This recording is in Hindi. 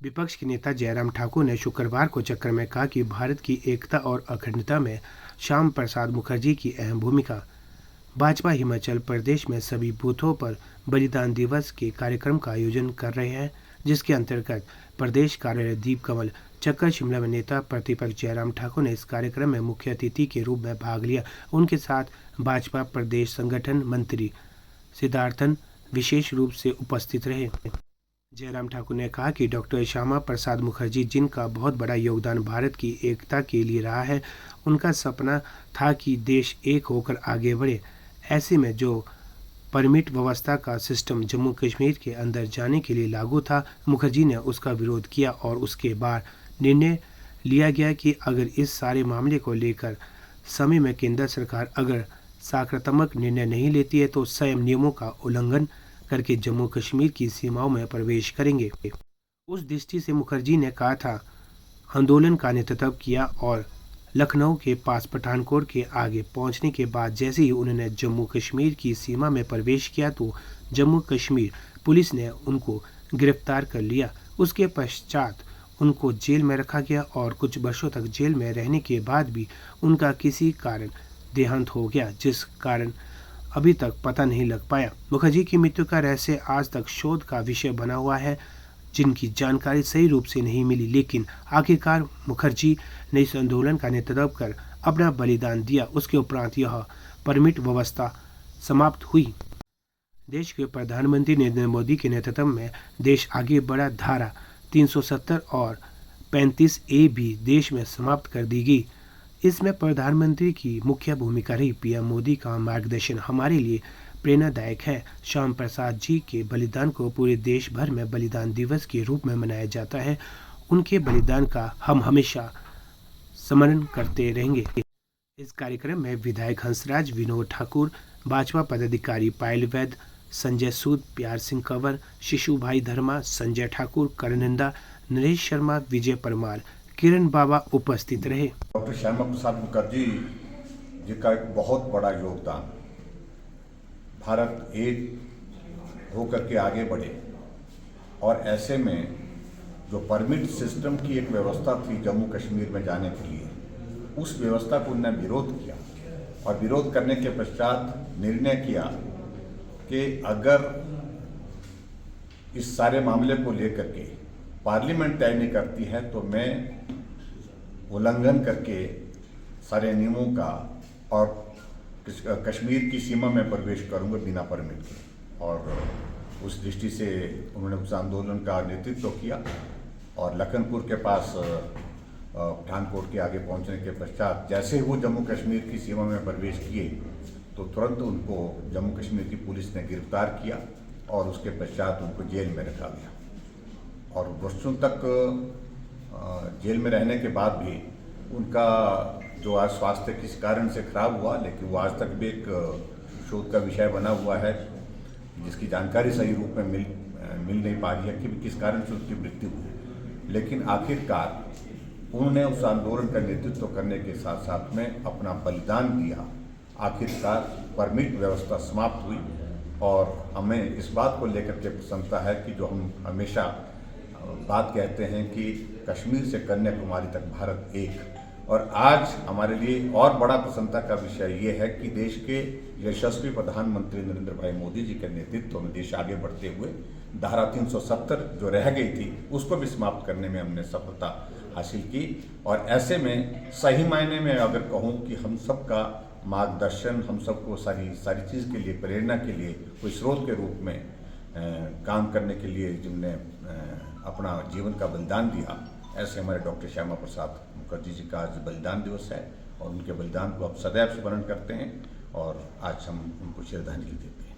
विपक्ष के नेता जयराम ठाकुर ने शुक्रवार को चक्र में कहा कि भारत की एकता और अखंडता में श्याम प्रसाद मुखर्जी की अहम भूमिका। भाजपा हिमाचल प्रदेश में सभी बूथों पर बलिदान दिवस के कार्यक्रम का आयोजन कर रहे हैं, जिसके अंतर्गत प्रदेश कार्यालय दीप कमल चक्कर शिमला में नेता प्रतिपक्ष जयराम ठाकुर ने इस कार्यक्रम में मुख्य अतिथि के रूप में भाग लिया। उनके साथ भाजपा प्रदेश संगठन मंत्री सिद्धार्थन विशेष रूप से उपस्थित रहे। जयराम ठाकुर ने कहा कि डॉक्टर श्यामा प्रसाद मुखर्जी, जिनका बहुत बड़ा योगदान भारत की एकता के लिए रहा है, उनका सपना था कि देश एक होकर आगे बढ़े। ऐसे में जो परमिट व्यवस्था का सिस्टम जम्मू कश्मीर के अंदर जाने के लिए लागू था, मुखर्जी ने उसका विरोध किया और उसके बाद निर्णय लिया गया कि अगर इस सारे मामले को लेकर समय में केंद्र सरकार अगर सकारात्मक निर्णय नहीं लेती है तो स्वयं नियमों का उल्लंघन करके जम्मू कश्मीर की सीमाओं में प्रवेश करेंगे। उस दृष्टि से मुखर्जी ने कहा था आंदोलन का नेतृत्व किया और लखनऊ के पास पठानकोट के आगे पहुंचने के बाद जैसे ही उन्होंने जम्मू कश्मीर की सीमा में प्रवेश किया तो जम्मू कश्मीर पुलिस ने उनको गिरफ्तार कर लिया। उसके पश्चात उनको जेल में रखा गया और कुछ वर्षों तक जेल में रहने के बाद भी उनका किसी कारण देहांत हो गया, जिस कारण अभी तक पता नहीं लग पाया। मुखर्जी की मृत्यु का रहस्य आज तक शोध का विषय बना हुआ है, जिनकी जानकारी सही रूप से नहीं मिली, लेकिन आखिरकार मुखर्जी ने इस आंदोलन का नेतृत्व कर अपना बलिदान दिया। उसके उपरांत यह परमिट व्यवस्था समाप्त हुई। देश के प्रधानमंत्री नरेंद्र मोदी के नेतृत्व में देश आगे बढ़ा। धारा 370 और 35A भी देश में समाप्त कर दी गई। इसमें प्रधानमंत्री की मुख्य भूमिका रही। पीएम मोदी का मार्गदर्शन हमारे लिए प्रेरणादायक है। श्याम प्रसाद जी के बलिदान को पूरे देश भर में बलिदान दिवस के रूप में मनाया जाता है। उनके बलिदान का हम हमेशा स्मरण करते रहेंगे। इस कार्यक्रम में विधायक हंसराज, विनोद ठाकुर, भाजपा पदाधिकारी पायल वैद्य, संजय सूद, प्यार सिंह कंवर, शिशु भाई धर्मा, संजय ठाकुर, करनंदा, नरेश शर्मा, विजय परमार, किरण बाबा उपस्थित रहे। डॉक्टर श्यामा प्रसाद मुखर्जी जी का एक बहुत बड़ा योगदान, भारत एक होकर के आगे बढ़े और ऐसे में जो परमिट सिस्टम की एक व्यवस्था थी जम्मू कश्मीर में जाने के लिए, उस व्यवस्था को उन्होंने विरोध किया और विरोध करने के पश्चात निर्णय किया कि अगर इस सारे मामले को लेकर के पार्लियामेंट तय नहीं करती है तो मैं उल्लंघन करके सारे नियमों का और कश्मीर की सीमा में प्रवेश करूंगा बिना परमिट के। और उस दृष्टि से उन्होंने उस आंदोलन का नेतृत्व किया और लखनपुर के पास पठानकोट के आगे पहुंचने के पश्चात जैसे ही वो जम्मू कश्मीर की सीमा में प्रवेश किए तो तुरंत उनको जम्मू कश्मीर की पुलिस ने गिरफ्तार किया और उसके पश्चात उनको जेल में रखा गया और वर्षों तक जेल में रहने के बाद भी उनका जो आज स्वास्थ्य किस कारण से खराब हुआ, लेकिन वो आज तक भी एक शोध का विषय बना हुआ है, जिसकी जानकारी सही रूप में मिल नहीं पा रही है कि किस कारण से उसकी मृत्यु हुई। लेकिन आखिरकार उन्होंने उस आंदोलन का नेतृत्व करने के साथ साथ में अपना बलिदान दिया। आखिरकार परमिट व्यवस्था समाप्त हुई और हमें इस बात को लेकर के प्रसन्नता है कि जो हम हमेशा बात कहते हैं कि कश्मीर से कन्याकुमारी तक भारत एक, और आज हमारे लिए और बड़ा प्रसन्नता का विषय ये है कि देश के यशस्वी प्रधानमंत्री नरेंद्र भाई मोदी जी के नेतृत्व में देश आगे बढ़ते हुए धारा 370 जो रह गई थी उसको भी समाप्त करने में हमने सफलता हासिल की। और ऐसे में सही मायने में अगर कहूँ कि हम सबका मार्गदर्शन, हम सबको सारी चीज़ के लिए, प्रेरणा के लिए कोई स्रोत के रूप में काम करने के लिए जिनने अपना जीवन का बलिदान दिया, ऐसे हमारे डॉक्टर श्यामा प्रसाद मुखर्जी जी का आज बलिदान दिवस है और उनके बलिदान को अब सदैव स्मरण करते हैं और आज हम उनको श्रद्धांजलि देते हैं।